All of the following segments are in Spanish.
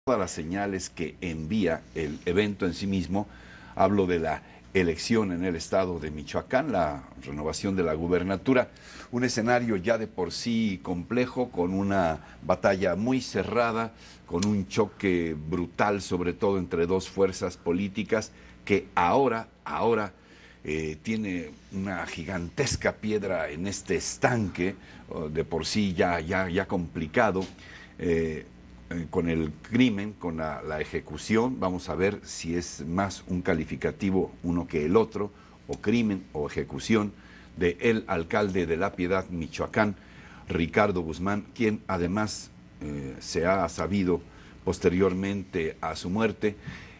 todas las señales que envía el evento en sí mismo. Hablo de la elección en el estado de Michoacán, la renovación de la gubernatura, un escenario ya de por sí complejo, con una batalla muy cerrada, con un choque brutal, sobre todo entre dos fuerzas políticas que ahora tiene una gigantesca piedra en este estanque, de por sí ya complicado. Con el crimen, con la ejecución. Vamos a ver si es más un calificativo uno que el otro, o crimen o ejecución, de el alcalde de La Piedad, Michoacán, Ricardo Guzmán, quien además se ha sabido posteriormente a su muerte,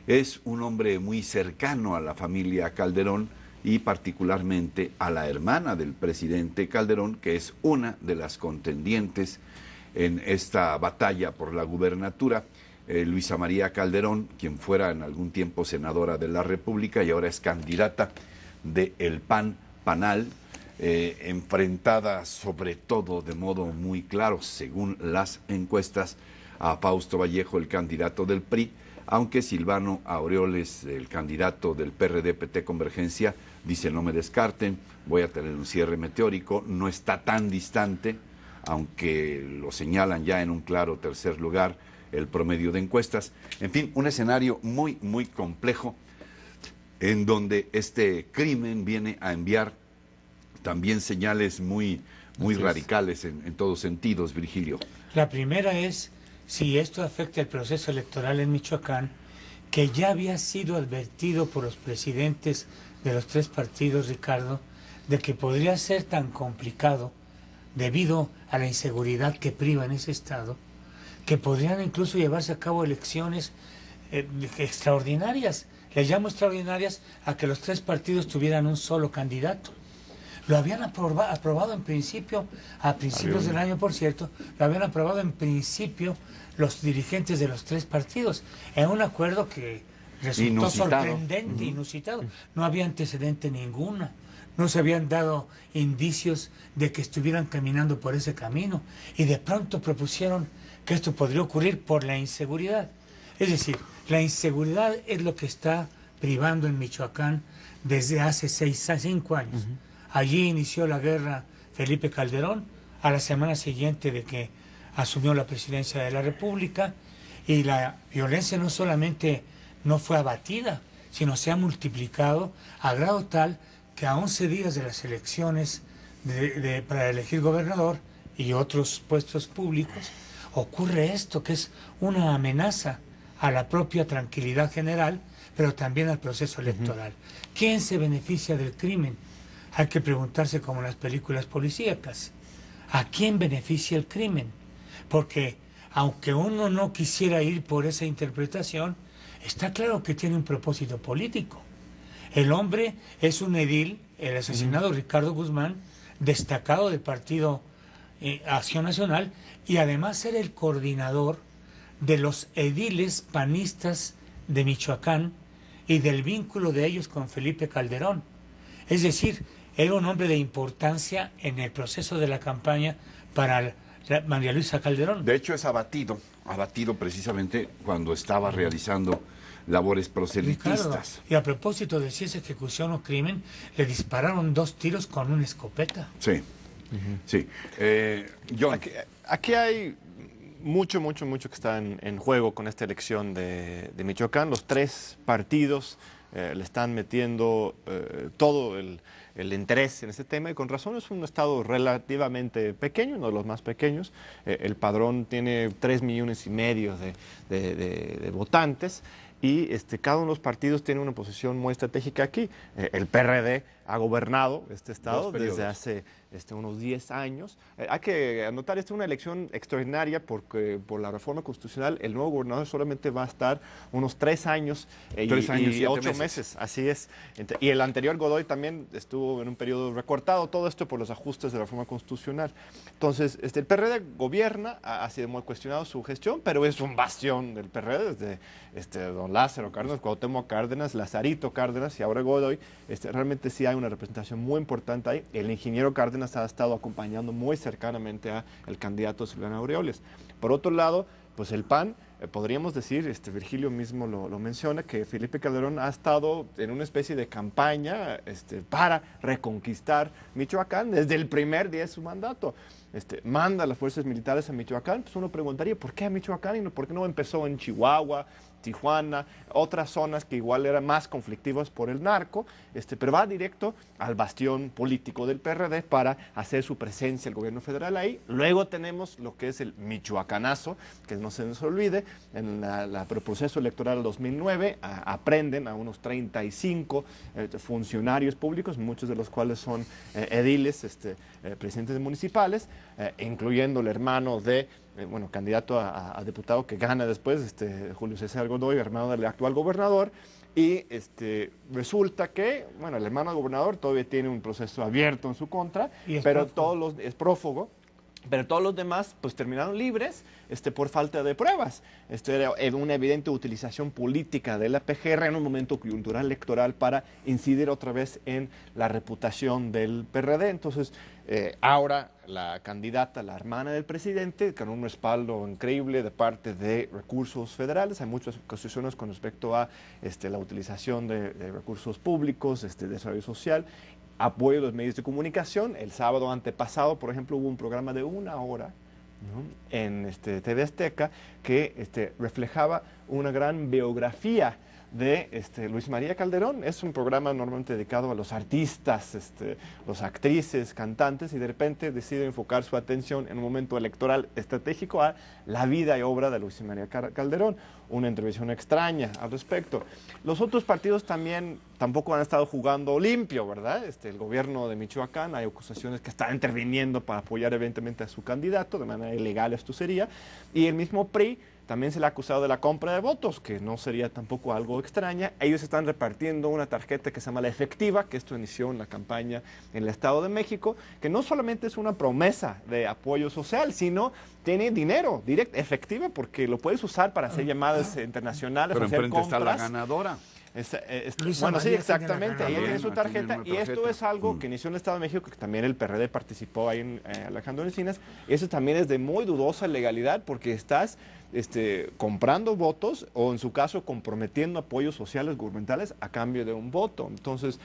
es un hombre muy cercano a la familia Calderón y particularmente a la hermana del presidente Calderón, que es una de las contendientes en esta batalla por la gubernatura. Luisa María Calderón, quien fuera en algún tiempo senadora de la República y ahora es candidata del PAN-PANAL, enfrentada sobre todo de modo muy claro, según las encuestas, a Fausto Vallejo, el candidato del PRI, aunque Silvano Aureoles, el candidato del PRD-PT Convergencia, dice: no me descarten, voy a tener un cierre meteórico, no está tan distante, aunque lo señalan ya en un claro tercer lugar el promedio de encuestas. En fin, un escenario muy complejo, en donde este crimen viene a enviar también señales muy radicales en todos sentidos, Virgilio. La primera es si esto afecta el proceso electoral en Michoacán, que ya había sido advertido por los presidentes de los tres partidos, Ricardo, de que podría ser tan complicado debido a la inseguridad que priva en ese estado, que podrían incluso llevarse a cabo elecciones extraordinarias. Les llamo extraordinarias a que los tres partidos tuvieran un solo candidato. Lo habían aprobado en principio, a principios del año, por cierto, lo habían aprobado en principio los dirigentes de los tres partidos, en un acuerdo que resultó sorprendente, inusitado. No había antecedente ninguna. No se habían dado indicios de que estuvieran caminando por ese camino, y de pronto propusieron que esto podría ocurrir por la inseguridad. Es decir, la inseguridad es lo que está privando en Michoacán desde hace 5 años. Allí inició la guerra Felipe Calderón, a la semana siguiente de que asumió la presidencia de la República, y la violencia no solamente no fue abatida, sino se ha multiplicado a grado tal que a 11 días de las elecciones para elegir gobernador y otros puestos públicos, ocurre esto, que es una amenaza a la propia tranquilidad general, pero también al proceso electoral. ¿Quién se beneficia del crimen? Hay que preguntarse, como en las películas policíacas, ¿a quién beneficia el crimen? Porque aunque uno no quisiera ir por esa interpretación, está claro que tiene un propósito político. El hombre es un edil, el asesinado Ricardo Guzmán, destacado del partido Acción Nacional, y además era el coordinador de los ediles panistas de Michoacán y del vínculo de ellos con Felipe Calderón. Es decir, era un hombre de importancia en el proceso de la campaña para María Luisa Calderón. De hecho, es abatido precisamente cuando estaba realizando labores proselitistas. Ricardo, y a propósito de si es ejecución o crimen, le dispararon 2 tiros con una escopeta. Sí, sí. John. Aquí hay mucho que está en juego con esta elección de Michoacán. Los tres partidos le están metiendo todo el interés en este tema, y con razón. Es un estado relativamente pequeño, uno de los más pequeños. El padrón tiene 3,5 millones de votantes, y cada uno de los partidos tiene una posición muy estratégica aquí. El PRD ha gobernado este estado desde hace unos 10 años. Hay que anotar, esta es una elección extraordinaria porque por la reforma constitucional el nuevo gobernador solamente va a estar unos 3 años, y 8 meses. Así es. Y el anterior Godoy también estuvo en un periodo recortado, todo esto por los ajustes de la reforma constitucional. Entonces, el PRD gobierna, ha sido muy cuestionado su gestión, pero es un bastión del PRD desde don Lázaro Cárdenas, Cuauhtémoc Cárdenas, Lazarito Cárdenas y ahora Godoy. Realmente sí hay una representación muy importante ahí. El ingeniero Cárdenas ha estado acompañando muy cercanamente al candidato Silvano Aureoles. Por otro lado, pues el PAN podríamos decir, Virgilio mismo lo menciona, que Felipe Calderón ha estado en una especie de campaña para reconquistar Michoacán desde el primer día de su mandato. Manda a las fuerzas militares a Michoacán, pues uno preguntaría, ¿por qué a Michoacán y por qué no empezó en Chihuahua, Tijuana, otras zonas que igual eran más conflictivas por el narco, pero va directo al bastión político del PRD para hacer su presencia el gobierno federal ahí? Luego tenemos lo que es el michoacanazo, que no se nos olvide, en el proceso electoral del 2009 aprenden a unos 35 funcionarios públicos, muchos de los cuales son ediles, presidentes municipales, incluyendo el hermano de candidato a diputado que gana después, Julio César Godoy, hermano del actual gobernador, y resulta que, el hermano del gobernador todavía tiene un proceso abierto en su contra, pero es prófugo, pero todos los demás pues terminaron libres por falta de pruebas. Esto era una evidente utilización política de la PGR en un momento coyuntural electoral para incidir otra vez en la reputación del PRD. Entonces, ahora la candidata, la hermana del presidente, con un respaldo increíble de parte de recursos federales, hay muchas acusaciones con respecto a la utilización de recursos públicos, de desarrollo social, apoyo de los medios de comunicación. El sábado antepasado, por ejemplo, hubo un programa de 1 hora, ¿no?, en TV Azteca que reflejaba una gran biografía de Luis María Calderón. Es un programa normalmente dedicado a los artistas, los actrices, cantantes, y de repente decide enfocar su atención en un momento electoral estratégico a la vida y obra de Luis María Calderón. Una intervención extraña al respecto. Los otros partidos tampoco han estado jugando limpio, ¿verdad? El gobierno de Michoacán, hay acusaciones que está interviniendo para apoyar evidentemente a su candidato, de manera ilegal esto sería, y el mismo PRI también se le ha acusado de la compra de votos, que no sería tampoco algo extraña. Ellos están repartiendo una tarjeta que se llama La Efectiva, que esto inició en la campaña en el Estado de México, que no solamente es una promesa de apoyo social, sino tiene dinero directo, efectiva, porque lo puedes usar para hacer llamadas internacionales, pero hacer enfrente compras. Está la ganadora. Bueno, sí, exactamente, ella tiene su tarjeta, y esto es algo que inició en el Estado de México, que también el PRD participó ahí en Alejandro Encinas, y eso también es de muy dudosa legalidad, porque estás comprando votos, o en su caso comprometiendo apoyos sociales gubernamentales a cambio de un voto. Entonces,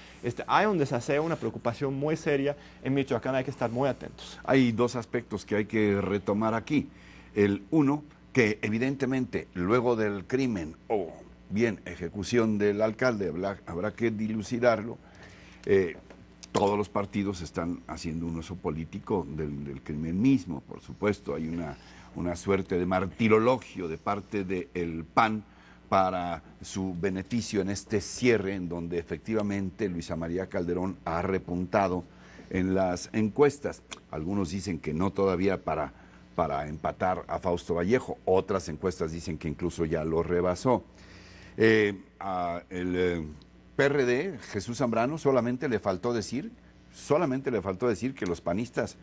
hay un desaseo, una preocupación muy seria en Michoacán, hay que estar muy atentos. Hay dos aspectos que hay que retomar aquí. El uno, que evidentemente luego del crimen o bien ejecución del alcalde, habrá que dilucidarlo, todos los partidos están haciendo un uso político del crimen mismo, por supuesto. Hay una suerte de martirologio de parte del PAN para su beneficio en este cierre, en donde efectivamente Luisa María Calderón ha repuntado en las encuestas. Algunos dicen que no todavía para empatar a Fausto Vallejo, otras encuestas dicen que incluso ya lo rebasó. El PRD, Jesús Zambrano, solamente le faltó decir que los panistas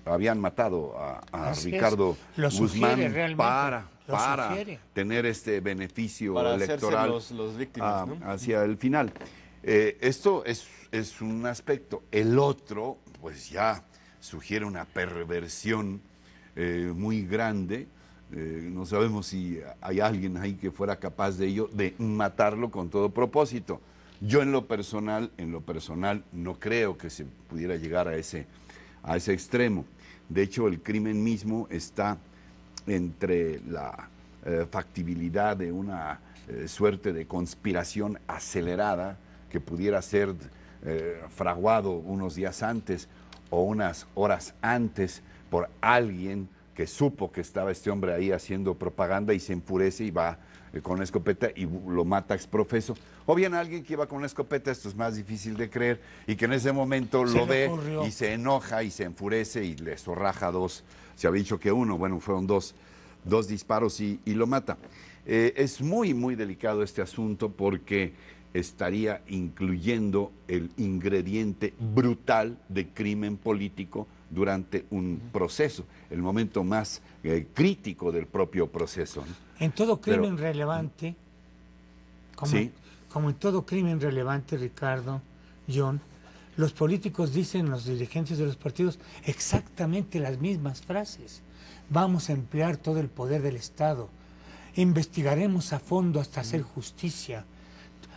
habían matado a Ricardo Guzmán para tener este beneficio para electoral los víctimas, ¿no?, hacia el final. Esto es un aspecto. El otro, pues ya sugiere una perversión muy grande. No sabemos si hay alguien ahí que fuera capaz de ello, de matarlo con todo propósito. Yo en lo personal no creo que se pudiera llegar a ese extremo. De hecho, el crimen mismo está entre la factibilidad de una suerte de conspiración acelerada que pudiera ser fraguado unos días antes o unas horas antes por alguien que supo que estaba este hombre ahí haciendo propaganda y se enfurece y va con una escopeta y lo mata exprofeso. O bien alguien que iba con una escopeta, esto es más difícil de creer, y que en ese momento lo ve y se enoja y se enfurece y le zorraja dos. Se había dicho que uno, bueno, fueron dos disparos y lo mata. Es muy, muy delicado este asunto porque estaría incluyendo el ingrediente brutal de crimen político durante un proceso, el momento más crítico del propio proceso, ¿no? En todo crimen relevante, ¿sí? Como en todo crimen relevante, Ricardo, John, los políticos dicen, los dirigentes de los partidos, exactamente las mismas frases. Vamos a emplear todo el poder del Estado. investigaremos a fondo hasta hacer justicia.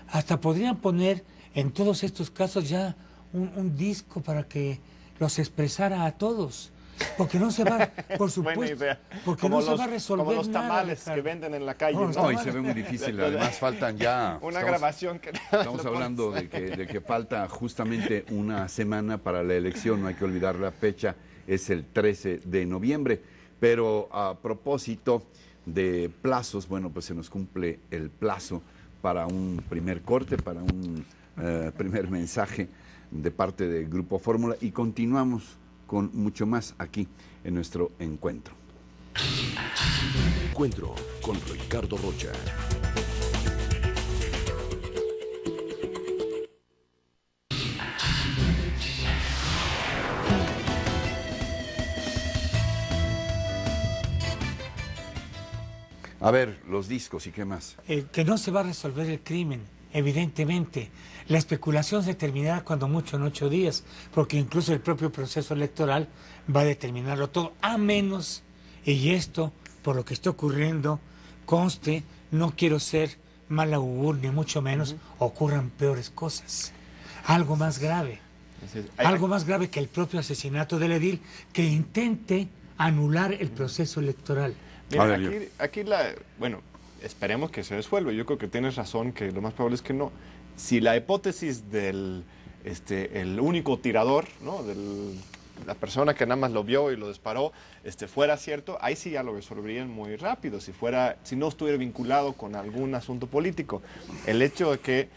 Hasta podrían poner en todos estos casos ya un disco para que los expresara a todos. Porque no se va, por supuesto, Buena idea. porque Como no se va a resolver como los nada, tamales Ricardo. que venden en la calle. No, ¿no? No, y se ve muy difícil, además faltan ya... Una estamos- grabación que... Estamos hablando de que falta justamente una semana para la elección, no hay que olvidar la fecha, es el 13 de noviembre. Pero a propósito de plazos, bueno, pues se nos cumple el plazo para un primer corte, para un primer mensaje de parte del Grupo Fórmula y continuamos con mucho más aquí en nuestro encuentro. Encuentro con Ricardo Rocha. A ver, los discos y qué más. Que no se va a resolver el crimen, evidentemente. La especulación se terminará cuando mucho en 8 días, porque incluso el propio proceso electoral va a determinarlo todo, a menos, y esto, por lo que está ocurriendo, conste, no quiero ser mal augur, ni mucho menos, ocurran peores cosas. Algo más grave. Algo más grave que el propio asesinato del edil, que intente anular el proceso electoral. Mira, A ver, bueno, esperemos que se resuelva. Yo creo que tienes razón, que lo más probable es que no. Si la hipótesis del el único tirador, ¿no? La persona que nada más lo vio y lo disparó, fuera cierto, ahí sí ya lo resolverían muy rápido, si no estuviera vinculado con algún asunto político. El hecho de que,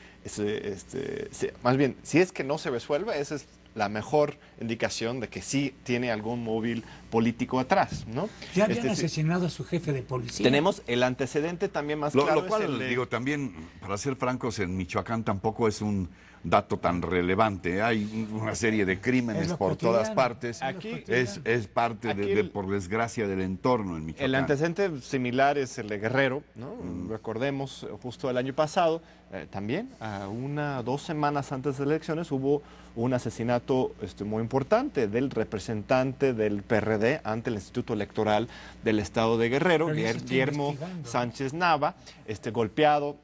más bien, si es que no se resuelve, esa es la mejor indicación de que sí tiene algún móvil político atrás, ¿no? Ya habían asesinado a su jefe de policía. Tenemos el antecedente también más claro. Lo cual, es el de... digo, también, para ser francos, en Michoacán tampoco es un dato tan relevante. Hay una serie de crímenes por todas partes. Aquí Es parte, por desgracia, del entorno en Michoacán. El antecedente similar es el de Guerrero, ¿no? Recordemos, justo el año pasado, también, a 2 semanas antes de las elecciones, hubo un asesinato muy importante del representante del PRD ante el Instituto Electoral del Estado de Guerrero, Guillermo Sánchez Nava, golpeado.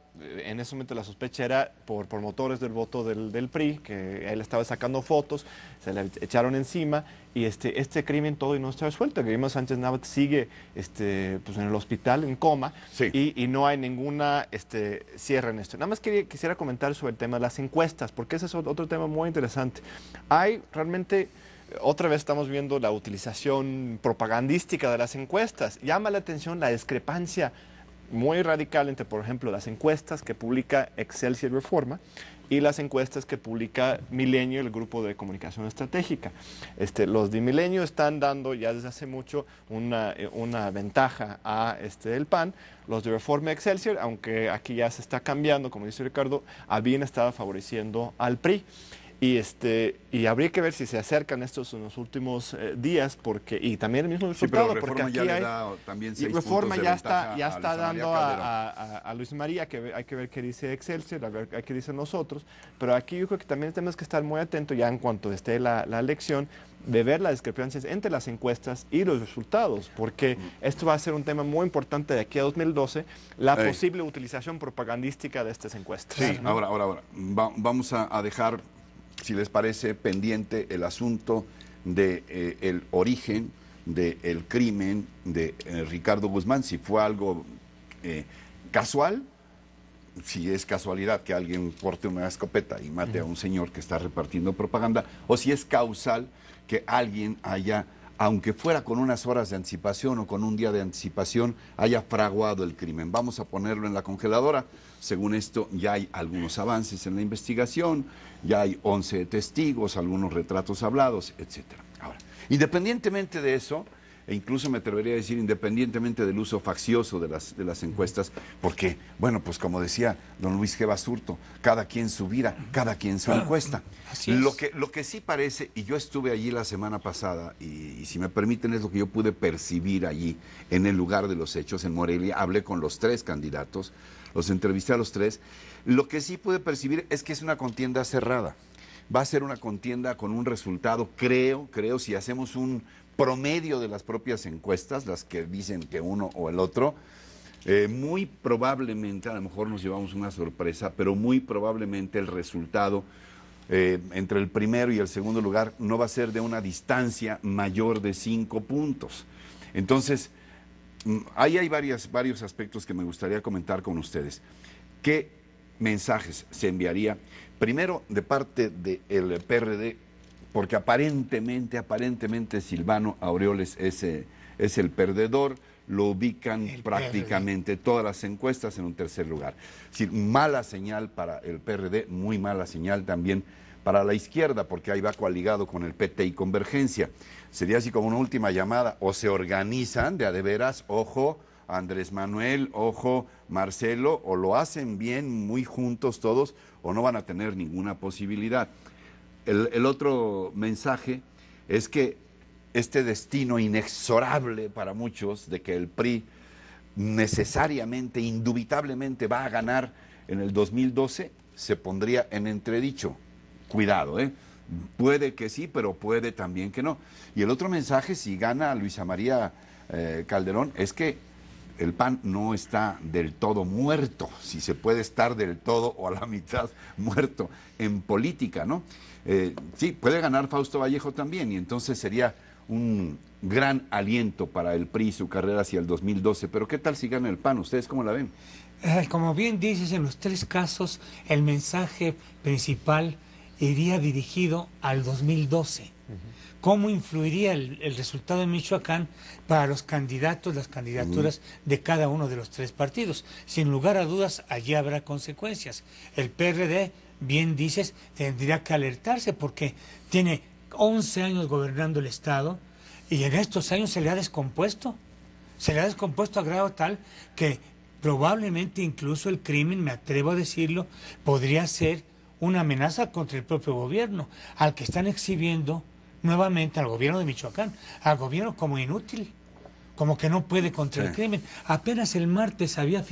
En ese momento la sospecha era por promotores del voto del PRI, que él estaba sacando fotos, se le echaron encima y este crimen todo y no está resuelto. Guillermo Sánchez Nava sigue pues en el hospital en coma, sí. y no hay ninguna cierre en esto. Nada más quisiera comentar sobre el tema de las encuestas, porque ese es otro tema muy interesante. Hay realmente... Otra vez estamos viendo la utilización propagandística de las encuestas. Llama la atención la discrepancia muy radical entre, por ejemplo, las encuestas que publica Excelsior Reforma y las encuestas que publica Milenio, el grupo de comunicación estratégica. Los de Milenio están dando ya desde hace mucho una ventaja a el PAN. Los de Reforma Excelsior, aunque aquí ya se está cambiando, como dice Ricardo, habían estado favoreciendo al PRI. Y habría que ver si se acercan estos en los últimos días, y también el mismo resultado, porque aquí también y Reforma ya está dando a Luis María, que hay que ver qué dice Excelsior, a ver qué dicen los otros, pero aquí yo creo que también tenemos que estar muy atentos ya en cuanto esté la elección, de ver las discrepancias entre las encuestas y los resultados, porque esto va a ser un tema muy importante de aquí a 2012, la posible utilización propagandística de estas encuestas. Sí, ahora, vamos a dejar, si les parece, pendiente el asunto de el origen del crimen de Ricardo Guzmán, si fue algo casual, si es casualidad que alguien porte una escopeta y mate a un señor que está repartiendo propaganda, o si es causal que alguien haya, aunque fuera con unas horas de anticipación o con un día de anticipación, haya fraguado el crimen. Vamos a ponerlo en la congeladora. Según esto, ya hay algunos avances en la investigación, ya hay 11 testigos, algunos retratos hablados, etcétera. Ahora, independientemente de eso, e incluso me atrevería a decir independientemente del uso faccioso de las encuestas, porque, bueno, pues como decía don Luis G. Basurto, cada quien su vida, cada quien su encuesta. Así es. Lo que sí parece, y yo estuve allí la semana pasada, y si me permiten es lo que yo pude percibir allí, en el lugar de los hechos, en Morelia, hablé con los 3 candidatos, los entrevisté a los 3, lo que sí pude percibir es que es una contienda cerrada. Va a ser una contienda con un resultado, creo, si hacemos un promedio de las propias encuestas, las que dicen que uno o el otro, Muy probablemente, a lo mejor nos llevamos una sorpresa, pero muy probablemente el resultado entre el primero y el segundo lugar no va a ser de una distancia mayor de 5 puntos. Entonces, ahí hay varios aspectos que me gustaría comentar con ustedes. ¿Qué mensajes se enviaría? Primero, de parte del PRD, porque aparentemente Silvano Aureoles es el perdedor, lo ubican prácticamente todas las encuestas en un tercer lugar. Es decir, mala señal para el PRD, muy mala señal también para la izquierda, porque ahí va coaligado con el PT y Convergencia. Sería así como una última llamada, o se organizan de a de veras, ojo Andrés Manuel, ojo Marcelo, o lo hacen bien, muy juntos todos, o no van a tener ninguna posibilidad. El otro mensaje es que este destino inexorable para muchos de que el PRI necesariamente, indubitablemente va a ganar en el 2012, se pondría en entredicho. Cuidado, puede que sí, pero puede también que no. Y el otro mensaje, si gana Luisa María Calderón, es que el PAN no está del todo muerto, si se puede estar del todo o a la mitad muerto en política, ¿no? Sí, puede ganar Fausto Vallejo también, y entonces sería un gran aliento para el PRI y su carrera hacia el 2012. Pero ¿qué tal si gana el PAN? ¿Ustedes cómo la ven? Como bien dices, en los tres casos el mensaje principal iría dirigido al 2012. ¿Cómo influiría el resultado en Michoacán para los candidatos, las candidaturas de cada uno de los tres partidos? Sin lugar a dudas, allí habrá consecuencias. El PRD, bien dices, tendría que alertarse porque tiene 11 años gobernando el Estado y en estos años se le ha descompuesto. Se le ha descompuesto a grado tal que probablemente incluso el crimen, me atrevo a decirlo, podría ser una amenaza contra el propio gobierno, al que están exhibiendo nuevamente al gobierno de Michoacán, al gobierno como inútil, como que no puede contra el crimen. Apenas el martes había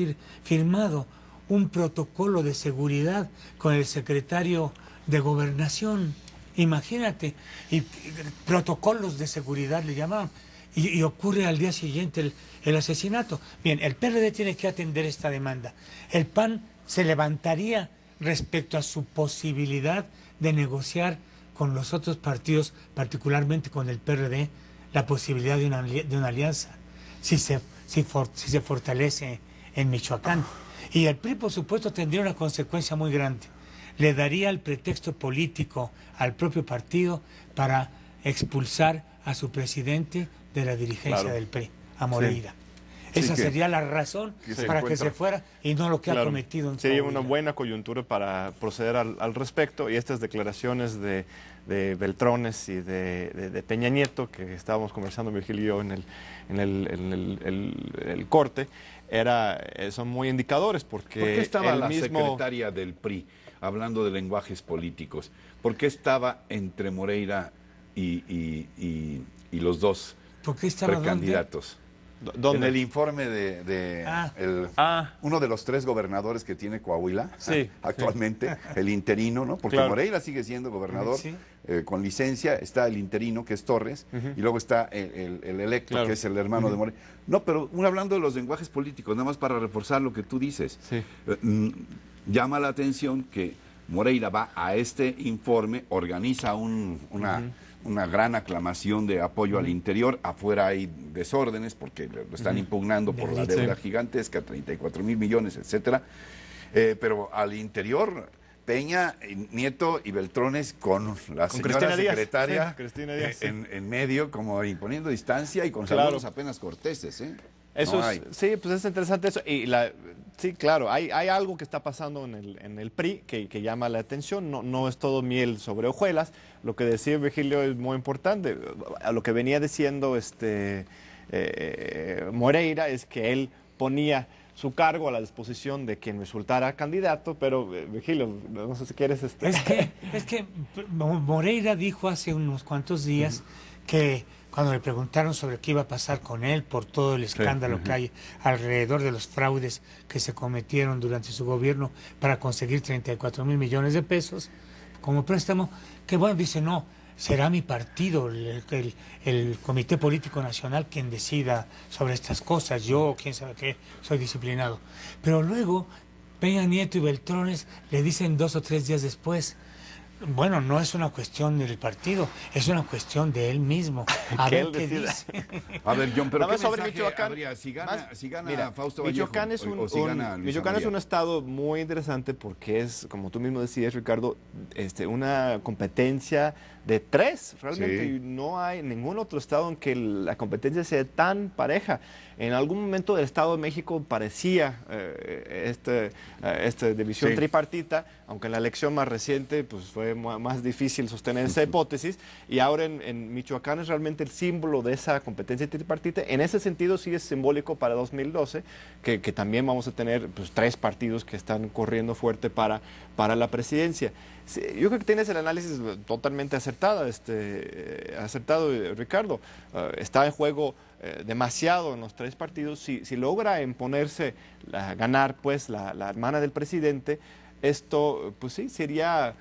firmado un protocolo de seguridad con el secretario de Gobernación, imagínate, y protocolos de seguridad le llamaban, y ocurre al día siguiente el asesinato. Bien, el PRD tiene que atender esta demanda. El PAN se levantaría respecto a su posibilidad de negociar con los otros partidos, particularmente con el PRD, la posibilidad de una alianza, si se fortalece en Michoacán. Y el PRI, por supuesto, tendría una consecuencia muy grande. Le daría el pretexto político al propio partido para expulsar a su presidente de la dirigencia del PRI, a Moreira. Esa sería la razón para que se fuera y no lo que ha cometido en su vida. Sería una buena coyuntura para proceder al respecto, y estas declaraciones de Beltrones y de Peña Nieto, que estábamos conversando Virgilio y yo en el corte, son muy indicadores, porque ¿por qué estaba la secretaria del PRI hablando de lenguajes políticos? ¿Por qué estaba entre Moreira y los dos precandidatos? ¿Dónde? En el informe uno de los 3 gobernadores que tiene Coahuila actualmente, el interino, ¿no? Porque Moreira sigue siendo gobernador con licencia, está el interino, que es Torres, y luego está el electo, que es el hermano de Moreira. No, pero hablando de los lenguajes políticos, nada más para reforzar lo que tú dices, llama la atención que Moreira va a este informe, organiza una gran aclamación de apoyo al interior. Afuera hay desórdenes porque lo están impugnando por la deuda gigantesca, 34,000 millones, etcétera. Pero al interior, Peña, Nieto y Beltrones con la señora secretaria en medio, como imponiendo distancia y con saludos apenas corteses. Sí, pues es interesante eso. Y sí, claro, hay algo que está pasando en el PRI que llama la atención. No es todo miel sobre hojuelas. Lo que decía Virgilio es muy importante. A lo que venía diciendo Moreira es que él ponía su cargo a la disposición de quien resultara candidato, pero Virgilio, no sé si quieres... Es que Moreira dijo hace unos cuantos días que cuando le preguntaron sobre qué iba a pasar con él por todo el escándalo que hay alrededor de los fraudes que se cometieron durante su gobierno para conseguir 34,000 millones de pesos como préstamo, que bueno, dice, no, será mi partido, el Comité Político Nacional quien decida sobre estas cosas. Yo, quién sabe qué, soy disciplinado. Pero luego Peña Nieto y Beltrones le dicen 2 o 3 días después: bueno, no es una cuestión del partido, es una cuestión de él mismo. A ver qué dice. A ver, John, pero ¿qué sobre mensaje Michoacán, habría si gana mira, Fausto Vallejo Michoacán es o si gana Luis Michoacán es María? un estado muy interesante porque es, como tú mismo decías, Ricardo, una competencia de 3, realmente. Sí. Y no hay ningún otro estado en que la competencia sea tan pareja. En algún momento el Estado de México parecía esta división Sí. tripartita, aunque en la elección más reciente pues fue más difícil sostener esa hipótesis, y ahora en Michoacán es realmente el símbolo de esa competencia tripartita. En ese sentido sí es simbólico para 2012, que también vamos a tener pues 3 partidos que están corriendo fuerte para la presidencia. Sí, yo creo que tienes el análisis totalmente acertado, Ricardo. Está en juego demasiado en los 3 partidos. Si logra imponerse, ganar pues la hermana del presidente, esto pues sí sería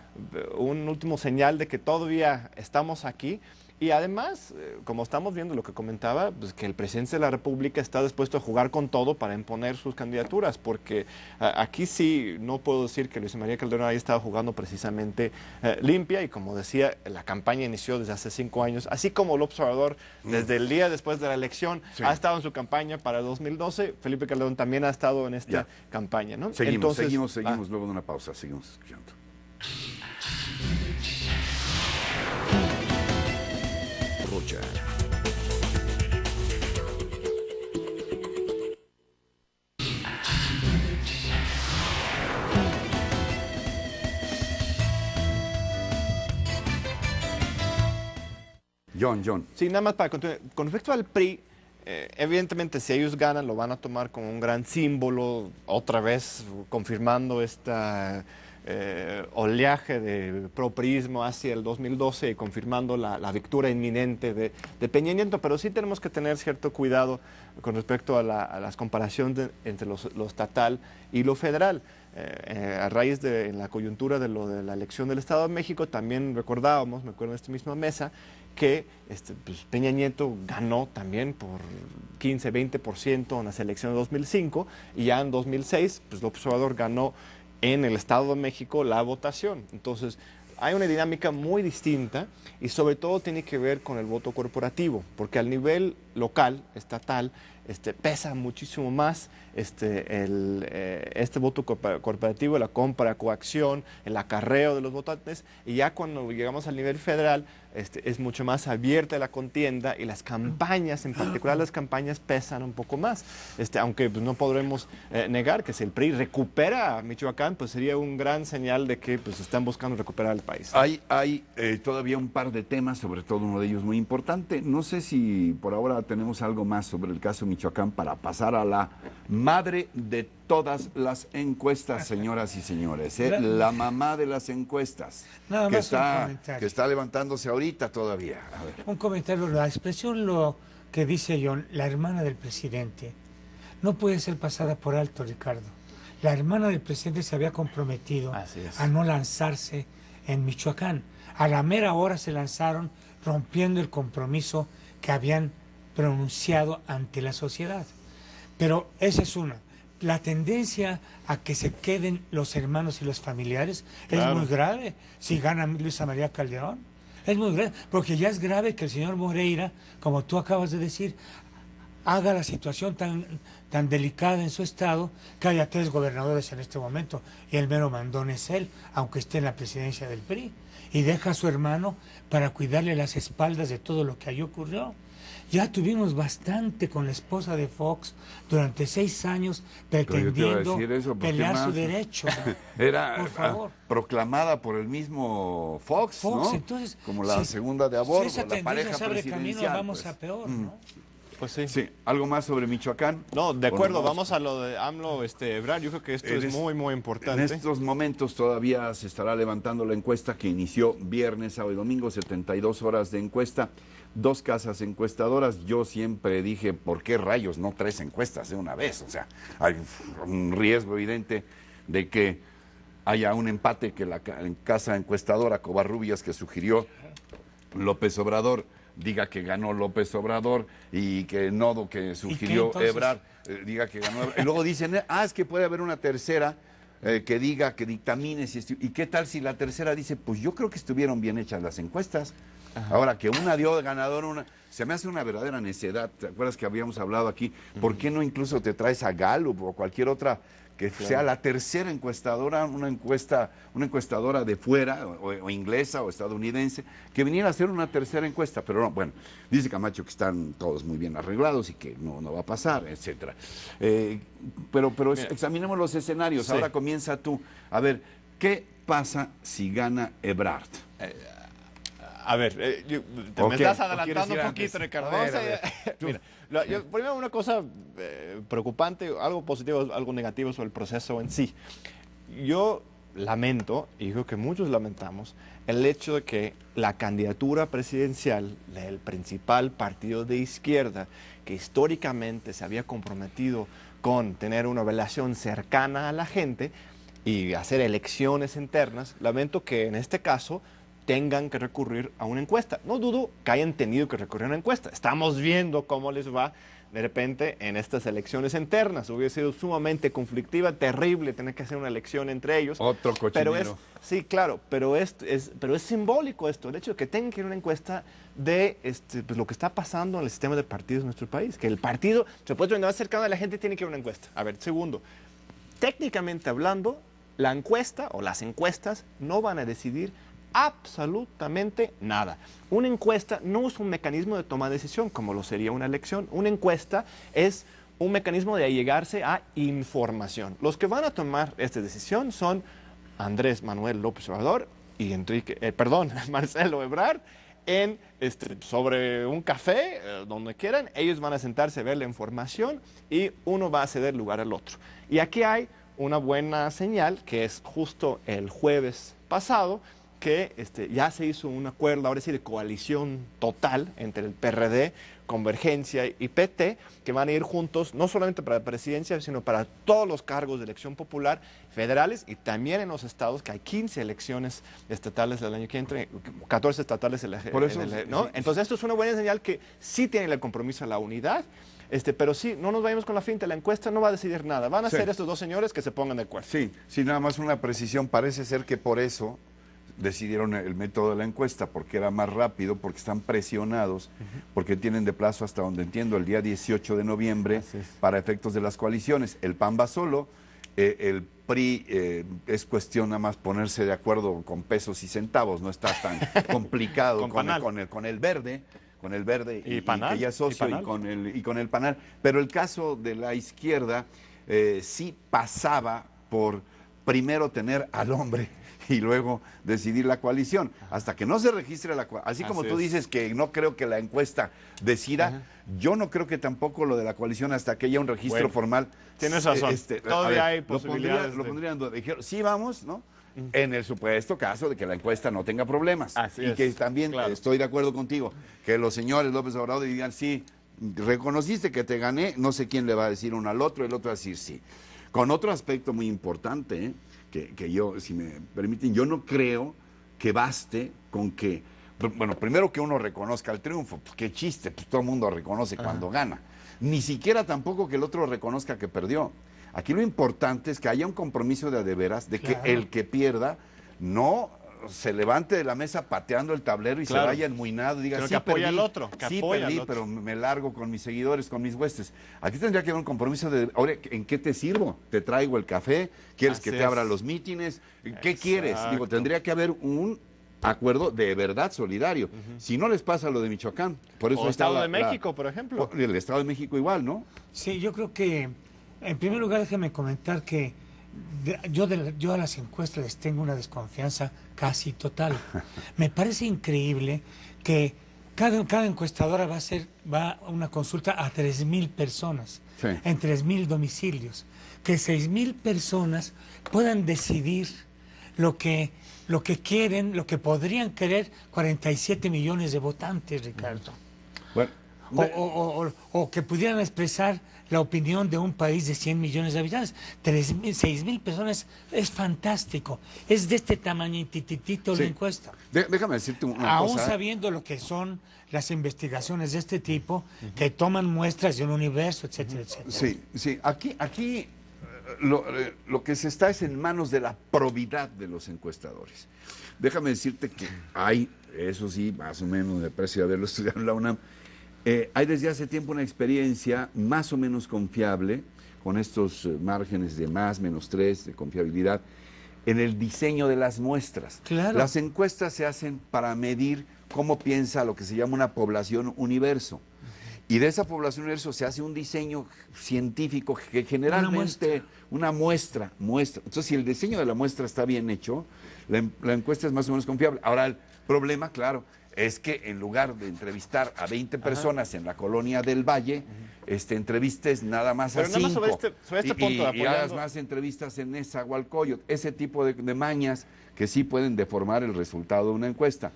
un último señal de que todavía estamos aquí. Y además, como estamos viendo lo que comentaba, pues que el presidente de la República está dispuesto a jugar con todo para imponer sus candidaturas, porque aquí sí no puedo decir que Luis María Calderón haya estado jugando precisamente limpia, y como decía, la campaña inició desde hace 5 años, así como el observador desde el día después de la elección ha estado en su campaña para 2012, Felipe Calderón también ha estado en esta campaña, ¿no? Seguimos luego de una pausa, seguimos escuchando. Rocha. John. Sí, nada más para continuar. Con respecto al PRI, evidentemente si ellos ganan lo van a tomar como un gran símbolo, otra vez confirmando esta oleaje de propriismo hacia el 2012 y confirmando la victoria inminente de Peña Nieto, pero sí tenemos que tener cierto cuidado con respecto a las comparaciones entre lo estatal y lo federal. A raíz de la coyuntura de lo de la elección del Estado de México, también recordábamos, me acuerdo en esta misma mesa, que pues Peña Nieto ganó también por 15-20% en las elecciones de 2005, y ya en 2006 pues López Obrador ganó en el Estado de México la votación. Entonces hay una dinámica muy distinta, y sobre todo tiene que ver con el voto corporativo, porque al nivel local, estatal, pesa muchísimo más este voto corporativo, la compra, coacción, el acarreo de los votantes, y ya cuando llegamos al nivel federal es mucho más abierta la contienda, y las campañas, en particular las campañas, pesan un poco más, aunque pues, no podremos negar que si el PRI recupera a Michoacán, pues sería un gran señal de que pues están buscando recuperar el país. Hay todavía un par de temas, sobre todo uno de ellos muy importante. No sé si por ahora tenemos algo más sobre el caso Michoacán para pasar a la madre de todas las encuestas, señoras y señores, la mamá de las encuestas, Nada que más un comentario. que está levantándose ahorita todavía. A ver. Un comentario, la expresión lo que dice John, la hermana del presidente, no puede ser pasada por alto, Ricardo. La hermana del presidente se había comprometido a no lanzarse en Michoacán. A la mera hora se lanzaron, rompiendo el compromiso que habían pronunciado ante la sociedad. Pero esa es una. La tendencia a que se queden los hermanos y los familiares es muy grave si gana Luisa María Calderón. Es muy grave, porque ya es grave que el señor Moreira, como tú acabas de decir, haga la situación tan delicada en su estado, que haya 3 gobernadores en este momento, y el mero mandón es él, aunque esté en la presidencia del PRI, y deja a su hermano para cuidarle las espaldas de todo lo que allí ocurrió. Ya tuvimos bastante con la esposa de Fox durante 6 años pretendiendo pelear su derecho. Era por favor. Proclamada por el mismo Fox, ¿no? Entonces, como la segunda de a bordo, si esa la pareja se abre camino, presidencial. vamos a peor, ¿no? Pues sí. Sí, ¿algo más sobre Michoacán? No, de acuerdo, vamos a lo de AMLO, Ebrard. Yo creo que esto es muy, muy importante. En estos momentos todavía se estará levantando la encuesta que inició viernes, sábado y domingo, 72 horas de encuesta, 2 casas encuestadoras. Yo siempre dije, ¿por qué rayos no 3 encuestas de una vez? O sea, hay un riesgo evidente de que haya un empate, que la casa encuestadora Covarrubias, que sugirió López Obrador diga que ganó López Obrador y que Nodo, que sugirió Ebrard, diga que ganó Ebrard. Y luego dicen, es que puede haber una tercera que diga, que dictamine. ¿Y qué tal si la tercera dice, pues yo creo que estuvieron bien hechas las encuestas? Ajá. Ahora, que una dio de ganador, se me hace una verdadera necedad. ¿Te acuerdas que habíamos hablado aquí? ¿Por qué no incluso te traes a Gallup o cualquier otra que sea la tercera encuestadora, una encuestadora de fuera, o inglesa o estadounidense, que viniera a hacer una tercera encuesta? Pero no, bueno, dice Camacho que están todos muy bien arreglados y que no va a pasar, etcétera. Pero examinemos los escenarios. Sí. Ahora comienza tú. A ver, ¿qué pasa si gana Ebrard? A ver, me estás adelantando un poquito, Ricardo. Mira, primero una cosa preocupante, algo positivo, algo negativo sobre el proceso en sí. Yo lamento, y creo que muchos lamentamos, el hecho de que la candidatura presidencial del principal partido de izquierda, que históricamente se había comprometido con tener una relación cercana a la gente y hacer elecciones internas, lamento que en este caso tengan que recurrir a una encuesta. No dudo que hayan tenido que recurrir a una encuesta. Estamos viendo cómo les va de repente en estas elecciones internas. Hubiera sido sumamente conflictiva, terrible tener que hacer una elección entre ellos. Otro cochinero. Sí, claro, pero es simbólico esto, el hecho de que tengan que ir a una encuesta de pues, lo que está pasando en el sistema de partidos en nuestro país. Que el partido, supuestamente más cercano a la gente, tiene que ir a una encuesta. A ver, segundo, técnicamente hablando, la encuesta o las encuestas no van a decidir absolutamente nada. Una encuesta no es un mecanismo de toma de decisión como lo sería una elección. Una encuesta es un mecanismo de llegarse a información. Los que van a tomar esta decisión son Andrés Manuel López Obrador y Marcelo Ebrard sobre un café, donde quieran. Ellos van a sentarse a ver la información y uno va a ceder lugar al otro. Y aquí hay una buena señal, que es justo el jueves pasado, que ya se hizo un acuerdo, ahora sí, de coalición total entre el PRD, Convergencia y PT, que van a ir juntos, no solamente para la presidencia, sino para todos los cargos de elección popular federales y también en los estados, que hay 15 elecciones estatales el año que entra, 14 estatales ¿no? Sí. Entonces esto es una buena señal que sí tiene el compromiso a la unidad. Pero sí, no nos vayamos con la finta, la encuesta no va a decidir nada, van a ser estos dos señores que se pongan de acuerdo. Sí, nada más una precisión, parece ser que por eso decidieron el método de la encuesta, porque era más rápido, porque están presionados, porque tienen de plazo, hasta donde entiendo, el día 18 de noviembre para efectos de las coaliciones. El PAN va solo, el PRI es cuestión nada más ponerse de acuerdo con pesos y centavos, no está tan complicado con el verde. Con el verde y Panal, que ya es socio, y con el Panal. Pero el caso de la izquierda sí pasaba por primero tener al hombre y luego decidir la coalición. Hasta que no se registre la coalición. Así como tú dices que no creo que la encuesta decida, yo no creo que tampoco lo de la coalición hasta que haya un registro formal. Tienes razón. Todavía hay posibilidades. Lo pondrían, dijeron, sí vamos, ¿no? En el supuesto caso de que la encuesta no tenga problemas. Y que también estoy de acuerdo contigo, que los señores López Obrador digan, sí, reconociste que te gané, no sé quién le va a decir uno al otro, el otro va a decir sí. Con otro aspecto muy importante, que yo, si me permiten, yo no creo que baste con que, bueno, primero que uno reconozca el triunfo, pues qué chiste, pues todo el mundo reconoce cuando gana. Ni siquiera tampoco que el otro reconozca que perdió. Aquí lo importante es que haya un compromiso de veras, de que el que pierda no se levante de la mesa pateando el tablero y se vaya enmuinado y diga, sí, apoya al otro, perdí, pero me largo con mis seguidores, con mis huestes. Aquí tendría que haber un compromiso de, ahora, ¿en qué te sirvo? ¿Te traigo el café? ¿Quieres que te abra los mítines? ¿Qué quieres? Digo, tendría que haber un acuerdo de verdad solidario. Si no les pasa lo de Michoacán. Por eso el Estado de México, por ejemplo. El Estado de México igual, ¿no? Sí, yo creo que, en primer lugar, déjeme comentar que yo a las encuestas les tengo una desconfianza casi total. Me parece increíble que cada encuestadora va a una consulta a 3,000 personas, en 3,000 domicilios. Que 6,000 personas puedan decidir lo que quieren, lo que podrían querer 47 millones de votantes, Ricardo. Bueno, o que pudieran expresar la opinión de un país de 100 millones de habitantes. 6.000 personas es fantástico. Es de este tamañititito Sí. la encuesta. Déjame decirte una Aún cosa. sabiendo lo que son las investigaciones de este tipo, que toman muestras de un universo, etcétera, etcétera. Sí, sí. Aquí lo que se está es en manos de la probidad de los encuestadores. Déjame decirte que hay, eso sí, más o menos, me parece haberlo estudiado en la UNAM, hay desde hace tiempo una experiencia más o menos confiable, con estos márgenes de más, -3 de confiabilidad, en el diseño de las muestras. Claro. Las encuestas se hacen para medir cómo piensa lo que se llama una población universo. Y de esa población universo se hace un diseño científico que generalmente una muestra. Entonces, si el diseño de la muestra está bien hecho, la encuesta es más o menos confiable. Ahora, el problema, claro, es que en lugar de entrevistar a 20 personas en la colonia del Valle, entrevistes nada más a 5. Pero nada más sobre este punto, y apoyando- hagas más entrevistas en Nezahualcóyotl, ese tipo de mañas que sí pueden deformar el resultado de una encuesta.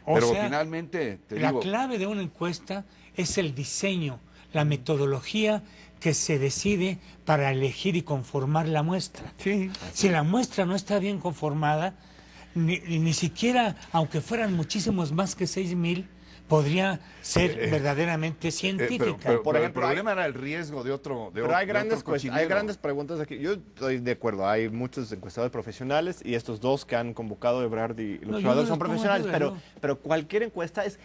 O Pero sea, finalmente, te la digo, clave de una encuesta es el diseño, la metodología que se decide para elegir y conformar la muestra. sí, Si la muestra no está bien conformada, ni siquiera, aunque fueran muchísimos más que 6.000, podría ser verdaderamente científica. pero Por el ejemplo, problema era el riesgo de otro Pero hay grandes, otro cochinero. hay grandes preguntas aquí. Yo estoy de acuerdo, hay muchos encuestadores profesionales y estos dos que han convocado Ebrard y el No, yo observador no son los pongo en profesionales, duda, pero, no. pero cualquier encuesta es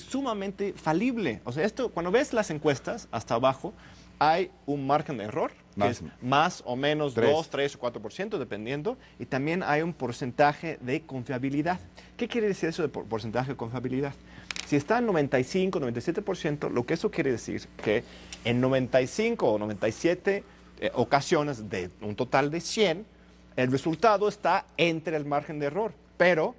sumamente falible. O sea, esto, cuando ves las encuestas hasta abajo, hay un margen de error, que Más. es más o menos 3. 2, 3 o 4%, dependiendo, y también hay un porcentaje de confiabilidad. ¿Qué quiere decir eso de porcentaje de confiabilidad? Si está en 95, 97%, lo que eso quiere decir que en 95 o 97 ocasiones de un total de 100, el resultado está entre el margen de error. Pero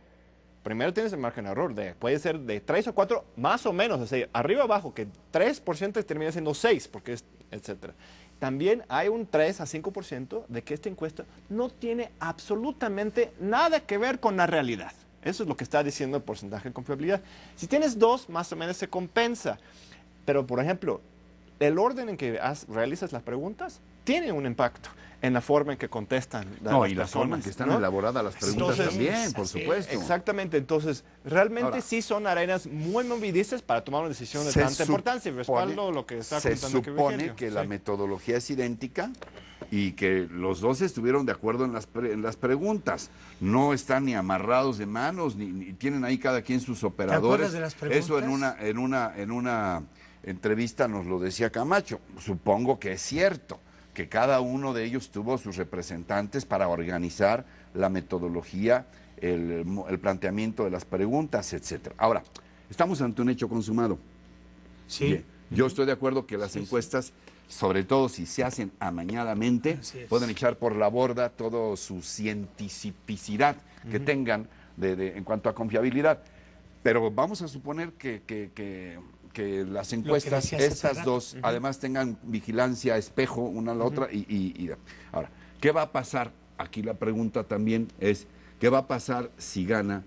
primero tienes el margen de error, puede ser de 3 o 4, más o menos, o sea, arriba abajo, que 3% termina siendo 6, porque es, etcétera. También hay un 3 a 5% de que esta encuesta no tiene absolutamente nada que ver con la realidad. Eso es lo que está diciendo el porcentaje de confiabilidad. Si tienes 2, más o menos se compensa. Pero, por ejemplo, el orden en que realizas las preguntas tiene un impacto en la forma en que contestan No, las y la forma en personas, que están ¿no? elaboradas las preguntas Entonces, también, por supuesto. Exactamente, entonces realmente Ahora, sí son arenas muy movidizas para tomar una decisión de se tanta importancia y respaldo supone- lo que está Se comentando aquí supone Virgilio. que la Sí. metodología es idéntica y que los dos estuvieron de acuerdo en las preguntas. No están ni amarrados de manos, ni tienen ahí cada quien sus operadores. acuerdas de las preguntas? Eso en una entrevista nos lo decía Camacho. Supongo que es cierto que cada uno de ellos tuvo sus representantes para organizar la metodología, el planteamiento de las preguntas, etcétera. Ahora, estamos ante un hecho consumado. Sí. Bien, yo estoy de acuerdo que las encuestas, sobre todo si se hacen amañadamente, Así es. pueden echar por la borda toda su cientificidad que tengan en cuanto a confiabilidad. Pero vamos a suponer que las encuestas, decías hace estas rato. dos, además tengan vigilancia espejo una a la otra. Ahora, ¿qué va a pasar? Aquí la pregunta también es, ¿qué va a pasar si gana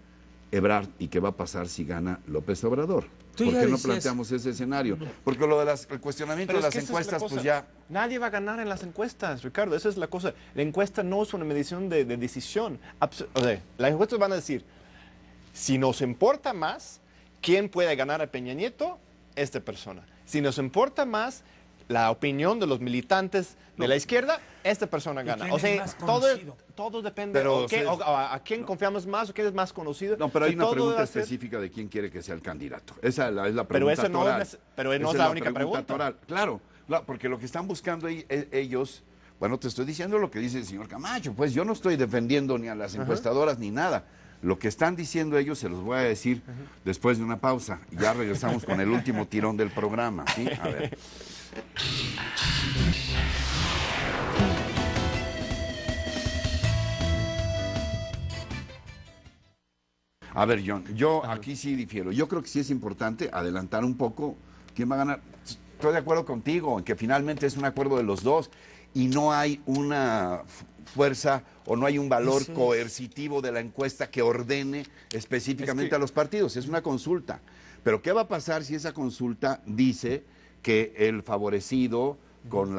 Ebrard y qué va a pasar si gana López Obrador? Tú ¿Por ya qué no decías- planteamos ese escenario? Porque lo de el cuestionamiento Pero de es las que esa es la encuestas, cosa. pues ya... Nadie va a ganar en las encuestas, Ricardo. Esa es la cosa. La encuesta no es una medición de decisión. O sea, las encuestas van a decir, si nos importa más, ¿quién puede ganar a Peña Nieto? Esta persona. Si nos importa más la opinión de los militantes de la izquierda, esta persona gana. quién O sea, es más todo, conocido? todo depende Pero, a quién confiamos más o quién es más conocido. No, pero hay Que una todo pregunta debe ser- específica de quién quiere que sea el candidato. Esa es la Pero pregunta esa no toral. es- pero no Esa es la única pregunta. toral. Claro, porque lo que están buscando ellos, bueno, te estoy diciendo lo que dice el señor Camacho, pues yo no estoy defendiendo ni a las encuestadoras ni nada. Lo que están diciendo ellos se los voy a decir después de una pausa. Ya regresamos con el último tirón del programa, ¿sí? A ver. A ver, John, yo aquí sí difiero. Yo creo que sí es importante adelantar un poco quién va a ganar. Estoy de acuerdo contigo en que finalmente es un acuerdo de los dos y no hay una fuerza o no hay un valor Eso es. coercitivo de la encuesta que ordene específicamente Es que- a los partidos. Es una consulta. Pero ¿qué va a pasar si esa consulta dice que el favorecido con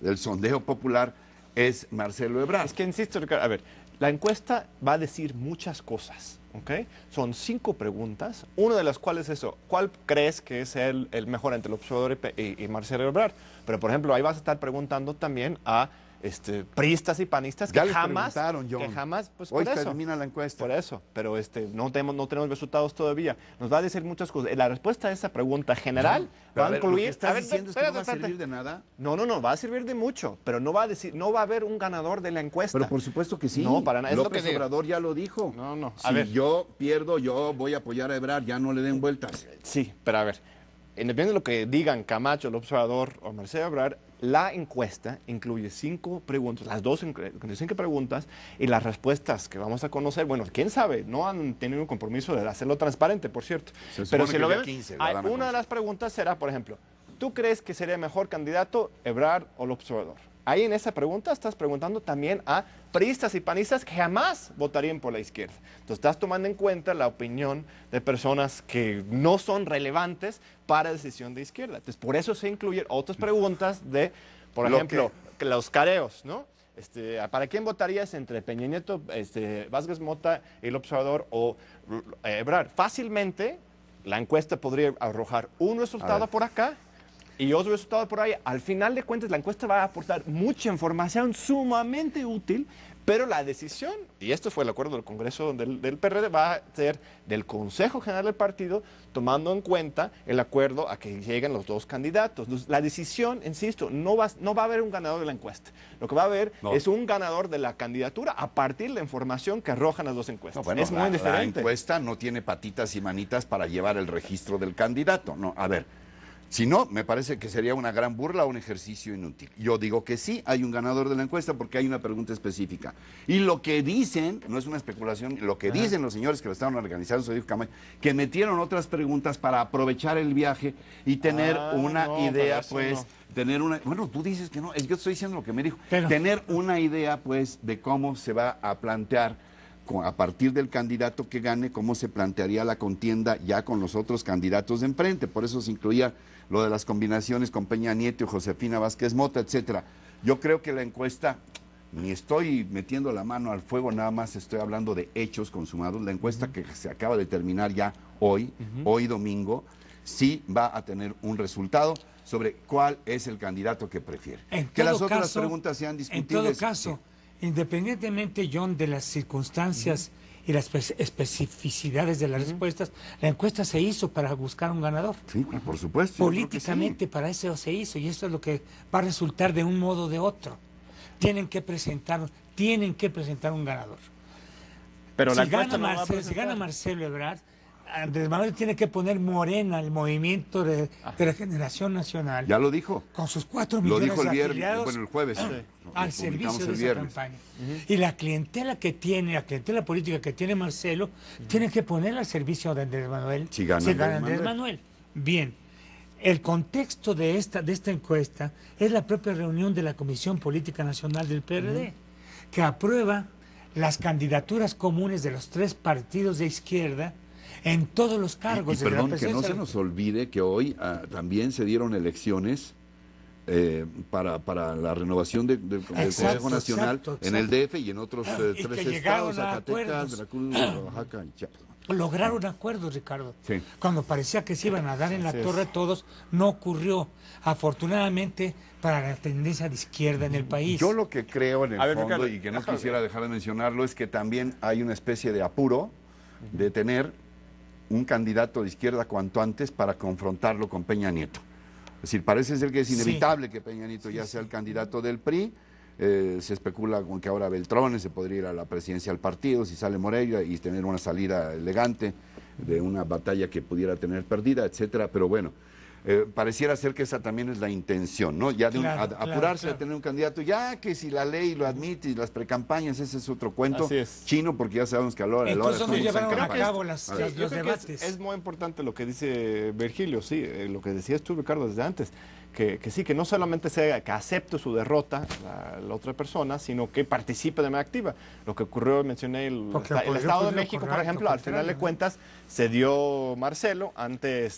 el sondeo popular es Marcelo Ebrard. Es que insisto, Ricardo, a ver, la encuesta va a decir muchas cosas, ¿ok? Son 5 preguntas, una de las cuales es eso, ¿cuál crees que es el mejor entre el observador y Marcelo Ebrard? Pero, por ejemplo, ahí vas a estar preguntando también a priistas y panistas Ya que les jamás, preguntaron, John. pues Hoy por eso. termina la encuesta. Por eso, pero no tenemos resultados todavía. Nos va a decir muchas cosas. La respuesta a esa pregunta general Pero va a ver, a incluir... lo que estás a ver, diciendo es que no va a espérate. servir de nada. No, va a servir de mucho, pero no va a haber un ganador de la encuesta. Pero por supuesto que sí. No, para nada. Es lo López que digo. Obrador ya lo dijo. No. Si yo pierdo, yo voy a apoyar a Ebrard, ya no le den vueltas. Sí, pero a ver, independientemente de lo que digan Camacho, el observador o Marcelo Ebrard, la encuesta incluye 5 preguntas, las 5 preguntas y las respuestas que vamos a conocer. Bueno, quién sabe, no han tenido un compromiso de hacerlo transparente, por cierto. Pero si lo ven, ven, una de las preguntas será, por ejemplo, ¿tú crees que sería mejor candidato Ebrard o el observador? Ahí en esa pregunta estás preguntando también a priistas y panistas que jamás votarían por la izquierda. Entonces estás tomando en cuenta la opinión de personas que no son relevantes para la decisión de izquierda. Entonces por eso se incluyen otras preguntas de, por ejemplo, los careos, ¿no? ¿Para quién votarías entre Peña Nieto, Vázquez Mota, el observador o Ebrard? Fácilmente la encuesta podría arrojar un resultado por acá y otro resultado por ahí. Al final de cuentas, la encuesta va a aportar mucha información sumamente útil, pero la decisión, y esto fue el acuerdo del Congreso del PRD, va a ser del Consejo General del Partido, tomando en cuenta el acuerdo a que lleguen los 2 candidatos. La decisión, insisto, no va a haber un ganador de la encuesta. Lo que va a haber es un ganador de la candidatura a partir de la información que arrojan las 2 encuestas. Bueno, es muy diferente. La encuesta no tiene patitas y manitas para llevar el registro del candidato. No, a ver. Si no, me parece que sería una gran burla o un ejercicio inútil. Yo digo que sí, hay un ganador de la encuesta porque hay una pregunta específica. Y lo que dicen, no es una especulación, lo que dicen los señores que lo estaban organizando, se dijo Camacho, que metieron otras preguntas para aprovechar el viaje y tener una idea, pues, tener una... Bueno, tú dices que no, yo estoy diciendo lo que me dijo. Pero... Tener una idea, pues, de cómo se va a plantear a partir del candidato que gane, cómo se plantearía la contienda ya con los otros candidatos de enfrente. Por eso se incluía lo de las combinaciones con Peña Nieto y Josefina Vázquez Mota, etcétera. Yo creo que la encuesta, ni estoy metiendo la mano al fuego, nada más estoy hablando de hechos consumados. La encuesta que se acaba de terminar ya hoy domingo, sí va a tener un resultado sobre cuál es el candidato que prefiere. Que las otras preguntas sean discutibles. En todo caso, independientemente, John, de las circunstancias y las especificidades de las respuestas, la encuesta se hizo para buscar un ganador. Sí, por supuesto. Políticamente para eso se hizo, y eso es lo que va a resultar de un modo o de otro. Tienen que presentar un ganador. Pero si gana Marcelo Ebrard, Andrés Manuel tiene que poner Morena, el movimiento de Regeneración Nacional. Ya lo dijo. Con sus 4 millones lo dijo de afiliados. Bueno, el jueves. Al servicio de esa campaña. Y la clientela política que tiene Marcelo, tiene que ponerla al servicio de Andrés Manuel. Si gana Andrés Manuel. Bien. El contexto de esta encuesta es la propia reunión de la Comisión Política Nacional del PRD, que aprueba las candidaturas comunes de los 3 partidos de izquierda en todos los cargos. Y perdón, que no se nos olvide que hoy también se dieron elecciones para la renovación del Consejo Nacional en el DF y en otros 3 estados, Zacatecas, Veracruz, Oaxaca y Chiapas. Lograron acuerdos, Ricardo. Sí. Cuando parecía que se iban a dar en la torre todos, no ocurrió. Afortunadamente, para la tendencia de izquierda en el país. Yo lo que creo en el fondo, Ricardo, y que no quisiera dejar de mencionarlo, es que también hay una especie de apuro de tener un candidato de izquierda cuanto antes para confrontarlo con Peña Nieto. Es decir, parece ser que es inevitable que Peña Nieto ya sea el candidato del PRI. Se especula con que ahora Beltrones se podría ir a la presidencia del partido si sale Moreira y tener una salida elegante de una batalla que pudiera tener perdida, etcétera. Pero bueno, pareciera ser que esa también es la intención, ¿no? Ya de apurarse a tener un candidato, ya que si la ley lo admite y las precampañas, ese es otro cuento chino, porque ya sabemos que a la hora incluso no llevaron a cabo los debates. Es muy importante lo que dice Virgilio, sí, lo que decías tú, Ricardo, desde antes, que sí, que no solamente sea que acepte su derrota la otra persona, sino que participe de manera activa. Lo que ocurrió, mencioné, el Estado de México, por ejemplo, al final de cuentas, se dio Marcelo ante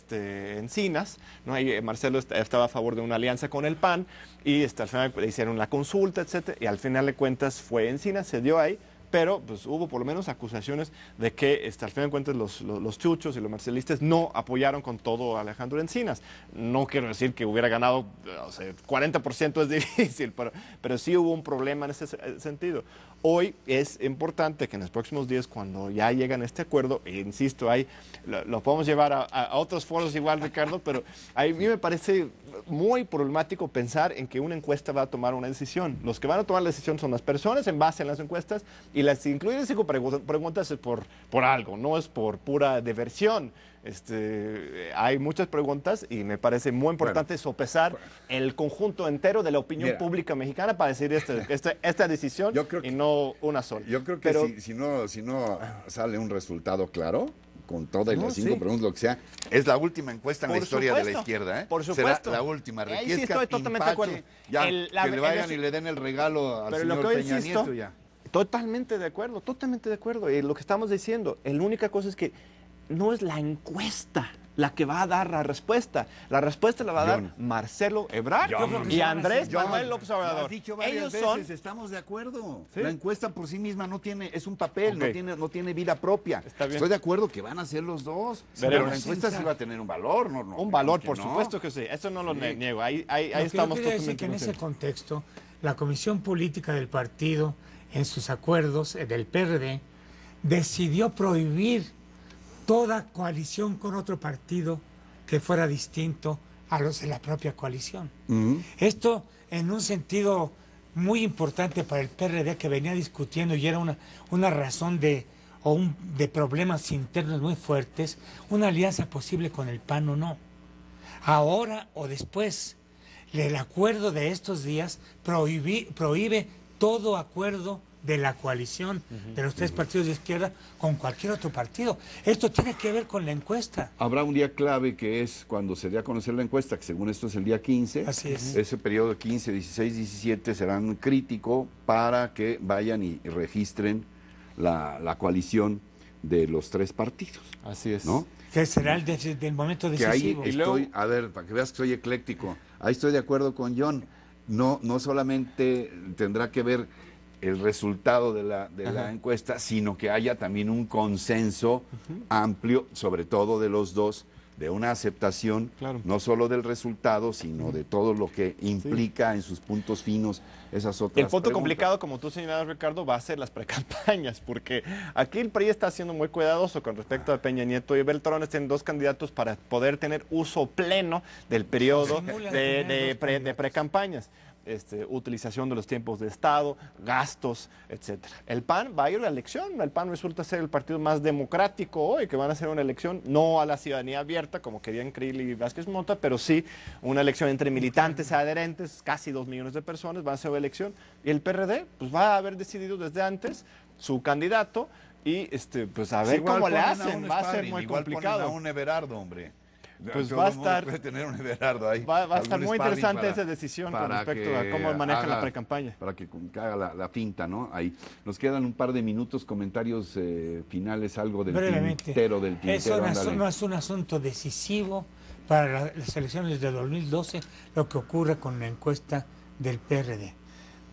Encinas, ¿no? Y Marcelo estaba a favor de una alianza con el PAN, y al final hicieron la consulta, etcétera, y al final de cuentas fue Encinas, se dio ahí, pero pues hubo por lo menos acusaciones de que al final de cuentas los chuchos y los marcelistas no apoyaron con todo a Alejandro Encinas. No quiero decir que hubiera ganado, o sea, 40% es difícil, pero sí hubo un problema en ese sentido. Hoy es importante que en los próximos días, cuando ya llegan a este acuerdo, e insisto, lo podemos llevar a otros foros igual, Ricardo, pero a mí me parece muy problemático pensar en que una encuesta va a tomar una decisión. Los que van a tomar la decisión son las personas en base a las encuestas, y las incluir en 5 preguntas es por algo, no es por pura diversión. Hay muchas preguntas y me parece muy importante sopesar el conjunto entero de la opinión pública mexicana para decir esta decisión y no una sola. Yo creo que si no sale un resultado claro, con todas las 5 preguntas, lo que sea, es la última encuesta en la historia de la izquierda. Por supuesto. Será la última. Ahí sí estoy totalmente de acuerdo. Ya, que le vayan y le den el regalo al señor Peña Nieto ya. Totalmente de acuerdo, totalmente de acuerdo. Y lo que estamos diciendo, la única cosa es que no es la encuesta la que va a dar la respuesta. La respuesta la va a dar Marcelo Ebrard y Andrés Manuel López Obrador. Lo has dicho varias veces, estamos de acuerdo. ¿Sí? La encuesta por sí misma es un papel, no tiene vida propia. Estoy de acuerdo que van a ser los dos, pero la encuesta sí va a tener un valor. Un valor, por supuesto que sí. Eso no lo niego. Ahí estamos totalmente. Decir que en ese contexto, la Comisión Política del partido, en sus acuerdos del PRD, decidió prohibir toda coalición con otro partido que fuera distinto a los de la propia coalición. Esto en un sentido muy importante para el PRD, que venía discutiendo y era una razón de problemas internos muy fuertes, una alianza posible con el PAN o no. Ahora o después, el acuerdo de estos días prohíbe todo acuerdo de la coalición de los 3 partidos de izquierda con cualquier otro partido. Esto tiene que ver con la encuesta. Habrá un día clave, que es cuando se dé a conocer la encuesta, que según esto es el día 15. Así es. Ese periodo de 15, 16, 17 serán crítico para que vayan y registren la coalición de los 3 partidos. Así es. ¿No? Que será el momento decisivo. Que ahí a ver, para que veas que soy ecléctico, ahí estoy de acuerdo con John. No solamente tendrá que ver el resultado de la encuesta, sino que haya también un consenso amplio, sobre todo de los dos, de una aceptación, no solo del resultado, sino de todo lo que implica en sus puntos finos esas otras El punto preguntas. Complicado, como tú señalabas, Ricardo, va a ser las precampañas, porque aquí el PRI está siendo muy cuidadoso con respecto a Peña Nieto y Beltrones. Tienen 2 candidatos para poder tener uso pleno del periodo de precampañas. Utilización de los tiempos de Estado, gastos, etcétera. El PAN va a ir a la elección. El PAN resulta ser el partido más democrático hoy, que van a hacer una elección no a la ciudadanía abierta, como querían Krill y Vázquez Mota, pero sí una elección entre militantes y adherentes, casi 2 millones de personas van a hacer una elección. Y el PRD pues va a haber decidido desde antes su candidato y pues a ver cómo le hacen. Va a ser muy complicado. A un Everardo, hombre. Pues va a estar, puede tener un Everardo ahí. Va a estar muy interesante esa decisión con respecto a cómo manejan la precampaña. Para que haga la finta, ¿no? Ahí nos quedan un par de minutos, comentarios finales, algo del tintero. Eso no es un asunto decisivo para las elecciones de 2012, lo que ocurre con la encuesta del PRD.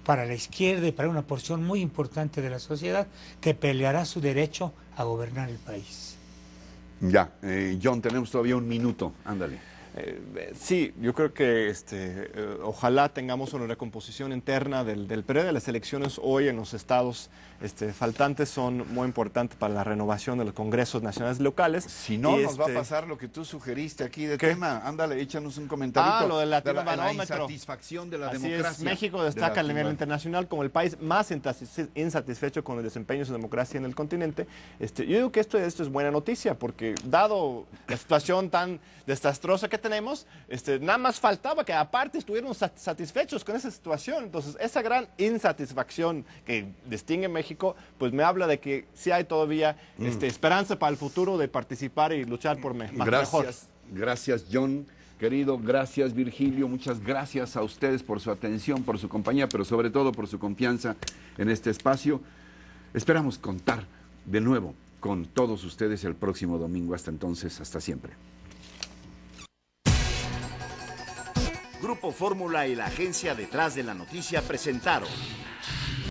Para la izquierda y para una porción muy importante de la sociedad que peleará su derecho a gobernar el país. Ya, John, tenemos todavía un minuto, ándale. Sí, yo creo que ojalá tengamos una recomposición interna del PRD. Las elecciones hoy en los estados faltantes son muy importantes para la renovación de los congresos nacionales locales. Si no, nos va a pasar lo que tú sugeriste aquí de tema. Ándale, échanos un comentario. Lo del latino barómetro. La insatisfacción de la Así democracia. Es. México destaca a nivel internacional como el país más insatisfecho con el desempeño de su democracia en el continente. Yo digo que esto es buena noticia, porque dado la situación tan desastrosa que tenemos, nada más faltaba que aparte estuviéramos satisfechos con esa situación. Entonces, esa gran insatisfacción que distingue México, pues me habla de que sí hay todavía esperanza para el futuro de participar y luchar por mejor. Gracias, John. querido. Gracias, Virgilio. Muchas gracias a ustedes por su atención, por su compañía, pero sobre todo por su confianza en este espacio. Esperamos contar de nuevo con todos ustedes el próximo domingo. Hasta entonces, hasta siempre. Grupo Fórmula y la agencia detrás de la noticia presentaron